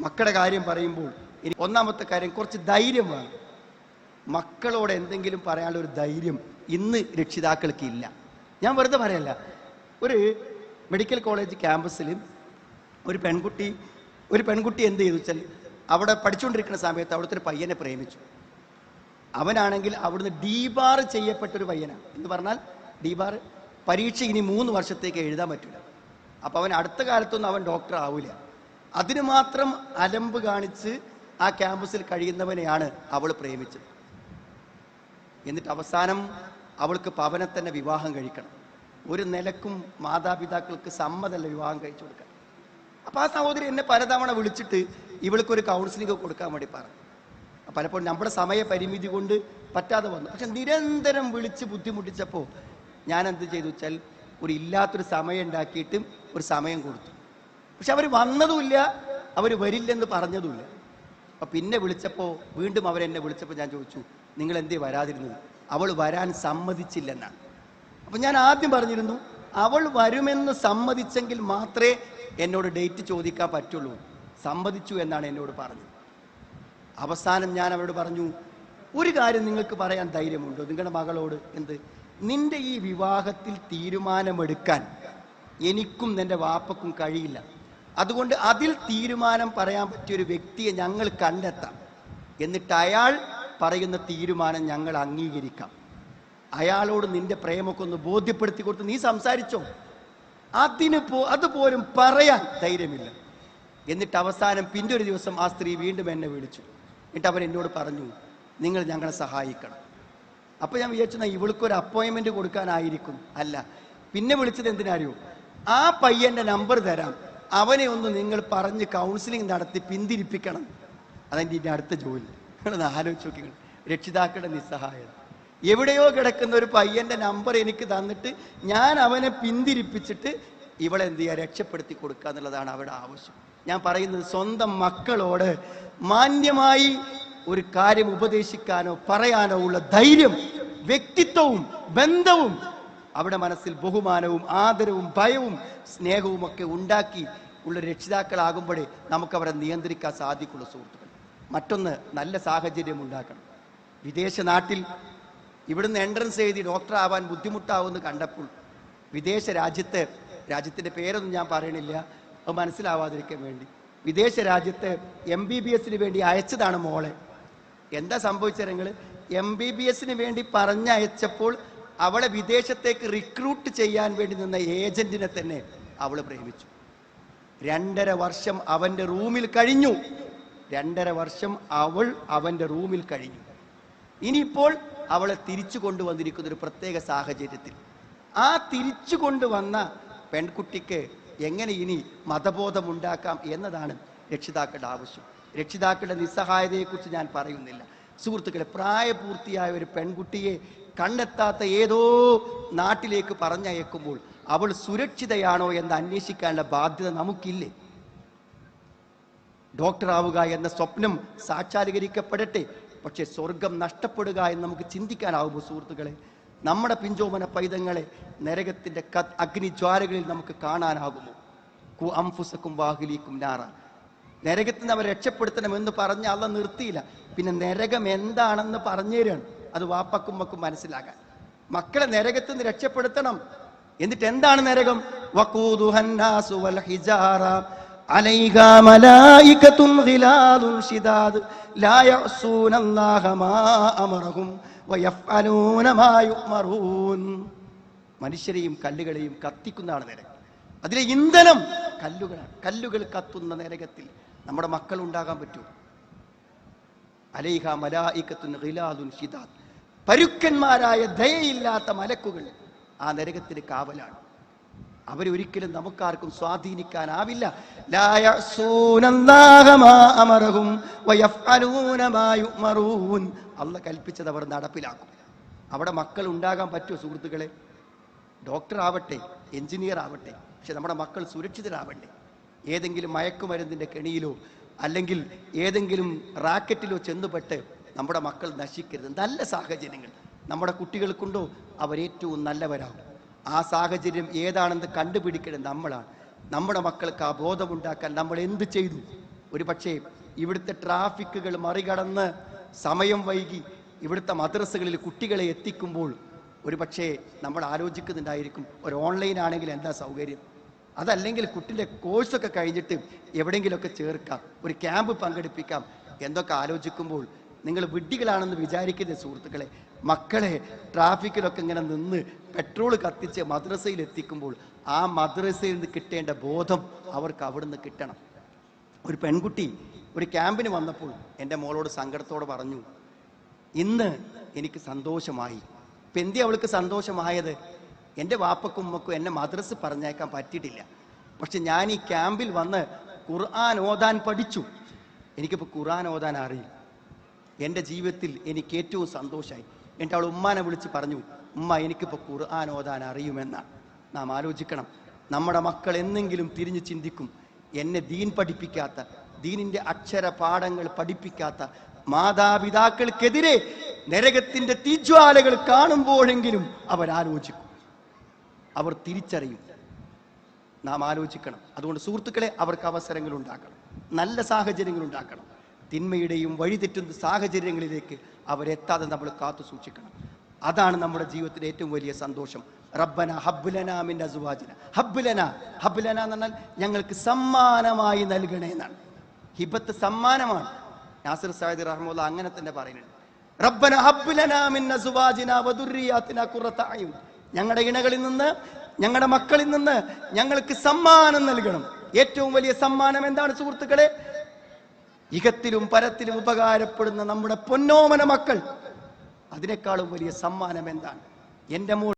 മക്കളുടെ കാര്യം പറയുമ്പോൾ ഇനി ഒന്നാമത്തെ കാര്യം കുറച്ച് ധൈര്യം വേണം. മക്കളോട് എന്തെങ്കിലും പറയാനുള്ള ഒരു ധൈര്യം ഇന്ന് രക്ഷിതാക്കൾക്ക് ഇല്ല. ഞാൻ വെറുതെ പറയല്ല. ഒരു മെഡിക്കൽ കോളേജ് ക്യാമ്പസിൽ ഒരു പെൺകുട്ടി എന്ത് ചെയ്തു വെച്ചാൽ അവിടെ പഠിച്ചുകൊണ്ടിരിക്കുന്ന സമയത്ത് അവിടുത്തെ ഒരു പയ്യനെ പ്രേമിച്ചു. അവനാണെങ്കിൽ അവിടുന്ന് ഡീബാർ ചെയ്യപ്പെട്ടൊരു പയ്യനാണ്. എന്ന് പറഞ്ഞാൽ ഡീബാർ പരീക്ഷ ഇനി 3 വർഷത്തേക്ക് എഴുതാൻ പറ്റില്ല. അപ്പം അവൻ അടുത്ത കാലത്തൊന്നും അവൻ ഡോക്ടർ ആവില്ല. അതിന് മാത്രം അലമ്പ് കാണിച്ച് ആ ക്യാമ്പസിൽ കഴിയുന്നവനെയാണ് അവൾ പ്രേമിച്ചത്. എന്നിട്ട് അവസാനം അവൾക്ക് പവനെ തന്നെ വിവാഹം കഴിക്കണം. ഒരു നിലക്കും മാതാപിതാക്കൾക്ക് സമ്മതമല്ല വിവാഹം കഴിച്ചു കൊടുക്കാൻ. അപ്പം ആ സഹോദരി എന്നെ പലതവണ വിളിച്ചിട്ട് ഇവൾക്കൊരു കൗൺസിലിംഗ് കൊടുക്കാൻ വേണ്ടി പറഞ്ഞു. പലപ്പോഴും നമ്മുടെ സമയപരിമിതി കൊണ്ട് പറ്റാതെ വന്നു. പക്ഷെ നിരന്തരം വിളിച്ച് ബുദ്ധിമുട്ടിച്ചപ്പോൾ ഞാൻ എന്ത് ചെയ്തു വെച്ചാൽ ഒരു ഇല്ലാത്തൊരു സമയം ഉണ്ടാക്കിയിട്ട് ഒരു സമയം കൊടുത്തു. പക്ഷെ അവർ വന്നതുമില്ല, അവർ വരില്ലെന്ന് പറഞ്ഞതുമില്ല. അപ്പം പിന്നെ വിളിച്ചപ്പോൾ വീണ്ടും അവരെന്നെ വിളിച്ചപ്പോൾ ഞാൻ ചോദിച്ചു, നിങ്ങൾ എന്തേ വരാതിരുന്നത്? അവൾ വരാൻ സമ്മതിച്ചില്ലെന്നാണ്. അപ്പം ഞാൻ ആദ്യം പറഞ്ഞിരുന്നു, അവൾ വരുമെന്ന് സമ്മതിച്ചെങ്കിൽ മാത്രമേ എന്നോട് ഡേറ്റ് ചോദിക്കാൻ പറ്റുള്ളൂ. സമ്മതിച്ചു എന്നാണ് എന്നോട് പറഞ്ഞത്. അവസാനം ഞാൻ അവരോട് പറഞ്ഞു, ഒരു കാര്യം നിങ്ങൾക്ക് പറയാൻ ധൈര്യമുണ്ടോ നിങ്ങളുടെ മകളോട്? എന്ത്? നിന്റെ ഈ വിവാഹത്തിൽ തീരുമാനമെടുക്കാൻ എനിക്കും നിന്റെ വാപ്പക്കും കഴിയില്ല. അതുകൊണ്ട് അതിൽ തീരുമാനം പറയാൻ പറ്റിയൊരു വ്യക്തിയെ ഞങ്ങൾ കണ്ടെത്താം. എന്നിട്ട് അയാൾ പറയുന്ന തീരുമാനം ഞങ്ങൾ അംഗീകരിക്കാം. അയാളോട് നിന്റെ പ്രേമൊക്കെ ഒന്ന് ബോധ്യപ്പെടുത്തി കൊടുത്ത് നീ സംസാരിച്ചോ. അതുപോലും പറയാൻ ധൈര്യമില്ല. എന്നിട്ട് അവസാനം പിന്നെ ഒരു ദിവസം ആ സ്ത്രീ വീണ്ടും എന്നെ വിളിച്ചു. എന്നിട്ട് അവൻ എന്നോട് പറഞ്ഞു, നിങ്ങൾ ഞങ്ങളെ സഹായിക്കണം. അപ്പോൾ ഞാൻ വിചാരിച്ചു ഇവൾക്കൊരു അപ്പോയിൻമെന്റ് കൊടുക്കാനായിരിക്കും. അല്ല, പിന്നെ വിളിച്ചത് എന്തിനാറിയോ? ആ പയ്യന്റെ നമ്പർ തരാം, അവനെ ഒന്ന് നിങ്ങൾ പറഞ്ഞ് കൗൺസിലിംഗ് നടത്തി പിന്തിരിപ്പിക്കണം. അതെൻ്റെ ഇനി അടുത്ത ജോലി. നിങ്ങളൊന്ന് ആലോചിച്ച് നോക്കി. രക്ഷിതാക്കളുടെ നിസ്സഹായത. എവിടെയോ കിടക്കുന്ന ഒരു പയ്യന്റെ നമ്പർ എനിക്ക് തന്നിട്ട് ഞാൻ അവനെ പിന്തിരിപ്പിച്ചിട്ട് ഇവളെ എന്ത് ചെയ്യുക, രക്ഷപ്പെടുത്തി കൊടുക്കുക എന്നുള്ളതാണ് അവരുടെ ആവശ്യം. ഞാൻ പറയുന്നത്, സ്വന്തം മക്കളോട് മാന്യമായി ഒരു കാര്യം ഉപദേശിക്കാനോ പറയാനോ ഉള്ള ധൈര്യം, വ്യക്തിത്വവും ബന്ധവും, അവിടെ മനസ്സിൽ ബഹുമാനവും ആദരവും ഭയവും സ്നേഹവും ഒക്കെ ഉണ്ടാക്കി ഉള്ള രക്ഷിതാക്കളാകുമ്പോഴേ നമുക്ക് അവരെ നിയന്ത്രിക്കാൻ സാധിക്കുള്ളൂ സുഹൃത്തുക്കൾ. മറ്റൊന്ന്, നല്ല സാഹചര്യം ഉണ്ടാക്കണം. വിദേശ നാട്ടിൽ ഇവിടുന്ന് എൻട്രൻസ് എഴുതി ഡോക്ടർ ആവാൻ ബുദ്ധിമുട്ടാവുമെന്ന് കണ്ടപ്പോൾ വിദേശ രാജ്യത്തിൻ്റെ പേരൊന്നും ഞാൻ പറയണില്ല, അത് മനസ്സിലാവാതിരിക്കാൻ വേണ്ടി, വിദേശ രാജ്യത്ത് MBBS വേണ്ടി അയച്ചതാണ് മോളെ. എന്താ സംഭവിച്ചത്? നിങ്ങൾ MBBS വേണ്ടി പറഞ്ഞയച്ചപ്പോൾ അവളെ വിദേശത്തേക്ക് റിക്രൂട്ട് ചെയ്യാൻ വേണ്ടി നിന്ന ഏജന്റിനെ തന്നെ അവൾ പ്രേമിച്ചു. 2.5 വർഷം അവൻ്റെ റൂമിൽ കഴിഞ്ഞു. 2.5 വർഷം അവൾ അവൻ്റെ റൂമിൽ കഴിഞ്ഞു. ഇനിയിപ്പോൾ അവളെ തിരിച്ചു കൊണ്ടുവന്നിരിക്കുന്ന ഒരു പ്രത്യേക സാഹചര്യത്തിൽ ആ തിരിച്ചു കൊണ്ടുവന്ന പെൺകുട്ടിക്ക് എങ്ങനെ ഇനി മതബോധം ഉണ്ടാക്കാം എന്നതാണ് രക്ഷിതാക്കളുടെ ആവശ്യം. രക്ഷിതാക്കളുടെ നിസ്സഹായതയെക്കുറിച്ച് ഞാൻ പറയുന്നില്ല സുഹൃത്തുക്കളെ. പ്രായപൂർത്തിയായ ഒരു പെൺകുട്ടിയെ കണ്ടെത്താത്ത ഏതോ നാട്ടിലേക്ക് പറഞ്ഞയക്കുമ്പോൾ അവൾ സുരക്ഷിതയാണോ എന്ന് അന്വേഷിക്കാനുള്ള ബാധ്യത നമുക്കില്ലേ? ഡോക്ടറാവുക എന്ന സ്വപ്നം സാക്ഷാത്കരിക്കപ്പെടട്ടെ, പക്ഷെ സ്വർഗം നഷ്ടപ്പെടുക എന്ന് നമുക്ക് ചിന്തിക്കാനാവുമോ സുഹൃത്തുക്കളെ? നമ്മുടെ പിഞ്ചോമന പൈതങ്ങളെ നരകത്തിന്റെ അഗ്നിജ്വാലകളിൽ നമുക്ക് കാണാനാകുമോ? കു അംഫുസക്കും വാഹിലിക്കും നാറ. നരകത്തിൽ നിന്ന് അവരെ രക്ഷപ്പെടുത്തണമെന്ന് പറഞ്ഞ് അള്ള നിർത്തിയില്ല. പിന്നെ നരകം എന്താണെന്ന് പറഞ്ഞു തരാണ്. അത് വാപ്പക്കും മക്കും മനസ്സിലാകാൻ. മക്കളെ നരകത്തിൽ നിന്ന് രക്ഷപ്പെടുത്തണം. എന്നിട്ട് എന്താണ് നരകം? വഖൂദുഹന്നാസു വൽ ഹിജാറ അലൈഹാ മലായികത്തുൻ ഗിലാദുൻ ശിദാദ് ലാ യഅസൂനല്ലാഹ മാ അമറഹും വയഫ്അലൂന മാ യുഅ്മറൂൻ. മനുഷ്യരെയും കല്ലുകളെയും കത്തിക്കുന്നതാണ് നരകം. അതിലെ ഇന്ധനം കല്ലുകളാണ്. കല്ലുകൾ കത്തുന്ന നരകത്തിൽ നമ്മുടെ മക്കൾ ഉണ്ടാകാൻ പറ്റുമോ? അലൈഹാ മലായികത്തുൻ ഗിലാദുൻ ശിദാദ്. പരുക്കന്മാരായ ദയയില്ലാത്ത മലക്കുകൾ ആ നരകത്തിന് കാവലാണ്. അവരൊരിക്കലും നമുക്കാർക്കും സ്വാധീനിക്കാനാവില്ല. ലാ യഅസൂനല്ലാഹ മാ അമറഹും വയഫ്അലൂന മാ യുഅ്മറൂൻ. അല്ലാഹ് കൽപ്പിച്ചത് അവർ നടപ്പിലാക്കും. അവിടെ മക്കൾ ഉണ്ടാകാൻ പറ്റുമോ സുഹൃത്തുക്കളെ? ഡോക്ടർ ആവട്ടെ, എഞ്ചിനീയർ ആവട്ടെ, പക്ഷെ നമ്മുടെ മക്കൾ സുരക്ഷിതരാവണ്ടേ? ഏതെങ്കിലും മയക്കുമരുന്നിൻ്റെ കെണിയിലോ അല്ലെങ്കിൽ ഏതെങ്കിലും റാക്കറ്റിലോ ചെന്നുപെട്ട് നമ്മുടെ മക്കൾ നശിക്കരുത്. നല്ല സാഹചര്യങ്ങൾ നമ്മുടെ കുട്ടികൾക്കുണ്ടോ, അവരേറ്റവും നല്ലവരാകും. ആ സാഹചര്യം ഏതാണെന്ന് കണ്ടുപിടിക്കേണ്ടത് നമ്മളാണ്. നമ്മുടെ മക്കൾക്ക് ആ ബോധമുണ്ടാക്കാൻ നമ്മൾ എന്ത് ചെയ്തു? ഒരു പക്ഷേ ഇവിടുത്തെ ട്രാഫിക്കുകൾ മറികടന്ന് സമയം വൈകി ഇവിടുത്തെ മദ്രസകളിൽ കുട്ടികളെ എത്തിക്കുമ്പോൾ ഒരു പക്ഷേ നമ്മൾ ആലോചിക്കുന്നുണ്ടായിരിക്കും, ഒരു ഓൺലൈൻ ആണെങ്കിൽ എന്താ സൗകര്യം, അതല്ലെങ്കിൽ കുട്ടിൻ്റെ കോഴ്സൊക്കെ കഴിഞ്ഞിട്ട് എവിടെയെങ്കിലുമൊക്കെ ചേർക്കാം, ഒരു ക്യാമ്പ് പങ്കെടുപ്പിക്കാം എന്നൊക്കെ ആലോചിക്കുമ്പോൾ നിങ്ങൾ വിഡ്ഢികളാണെന്ന് വിചാരിക്കുന്ന സുഹൃത്തുക്കളെ, മക്കളെ ട്രാഫിക്കിലൊക്കെ ഇങ്ങനെ നിന്ന് പെട്രോൾ കത്തിച്ച് മദ്രസയിൽ എത്തിക്കുമ്പോൾ ആ മദ്രസയിൽ നിന്ന് കിട്ടേണ്ട ബോധം അവർക്ക് അവിടുന്ന് കിട്ടണം. ഒരു പെൺകുട്ടി ഒരു ക്യാമ്പിന് വന്നപ്പോൾ എൻ്റെ മോളോട് സങ്കടത്തോടെ പറഞ്ഞു, ഇന്ന് എനിക്ക് സന്തോഷമായി. ഇപ്പം എന്തി അവൾക്ക് സന്തോഷമായത്? എൻ്റെ വാപ്പക്കും ഉമ്മക്കും എന്നെ മദ്രസ് പറഞ്ഞേക്കാൻ പറ്റിയിട്ടില്ല, പക്ഷെ ഞാൻ ഈ ക്യാമ്പിൽ വന്ന് ഖുർആൻ ഓതാൻ പഠിച്ചു. എനിക്കിപ്പോൾ ഖുർആൻ ഓതാൻ അറിയും. എൻ്റെ ജീവിതത്തിൽ എനിക്ക് ഏറ്റവും സന്തോഷമായി. എന്നിട്ട് അവൾ ഉമ്മാനെ വിളിച്ച് പറഞ്ഞു, ഉമ്മ എനിക്കിപ്പോൾ ഖുർആൻ ഓതാൻ അറിയുമെന്നാണ്. നാം ആലോചിക്കണം, നമ്മുടെ മക്കൾ എന്നെങ്കിലും തിരിഞ്ഞു ചിന്തിക്കും, എന്നെ ദീൻ പഠിപ്പിക്കാത്ത, ദീനിൻ്റെ അക്ഷര പാഠങ്ങൾ പഠിപ്പിക്കാത്ത മാതാപിതാക്കൾക്കെതിരെ നരകത്തിൻ്റെ തീജ്വാലകൾ കാണുമ്പോഴെങ്കിലും അവരാലോചിക്കും, അവർ തിരിച്ചറിയും. നാം ആലോചിക്കണം. അതുകൊണ്ട് സുഹൃത്തുക്കളെ, അവർക്ക് അവസരങ്ങൾ ഉണ്ടാക്കണം, നല്ല സാഹചര്യങ്ങൾ ഉണ്ടാക്കണം. തിന്മയുടെയും വഴിതെറ്റുന്ന സാഹചര്യങ്ങളിലേക്ക് അവരെത്താതെ നമ്മൾ കാത്തു സൂക്ഷിക്കണം. അതാണ് നമ്മുടെ ജീവിതത്തിലെ ഏറ്റവും വലിയ സന്തോഷം. റബ്ബന ഹബ്ബുലന മിൻ അസ്വാജിന, ഹബ്ബുലന, ഹബ്ബുലന എന്ന് പറഞ്ഞാൽ ഞങ്ങൾക്ക് സമ്മാനമായി നൽകണേ എന്നാണ്. ഹിബത്ത് സമ്മാനമാണ്. നാസിർ സഅദി റഹ്മത്തുള്ള അങ്ങനെ തന്നെ പറയുന്നുണ്ട്, റബ്ബന ഹബ്ബുലന മിൻ അസ്വാജിന വദുർരിയാതിന ഖുറത അയുൻ, ഞങ്ങളുടെ ഇണകളിൽ നിന്ന്, ഞങ്ങളുടെ മക്കളിൽ നിന്ന് ഞങ്ങൾക്ക് സമ്മാനം നൽകണം. ഏറ്റവും വലിയ സമ്മാനം എന്താണ് സുഹൃത്തുക്കളെ? ഇഹത്തിലും പരത്തിലും ഉപകാരപ്പെടുന്ന നമ്മുടെ പൊന്നോമന മക്കൾ. അതിനേക്കാളും വലിയ സമ്മാനം എന്താണ്? എൻ്റെ മോൾ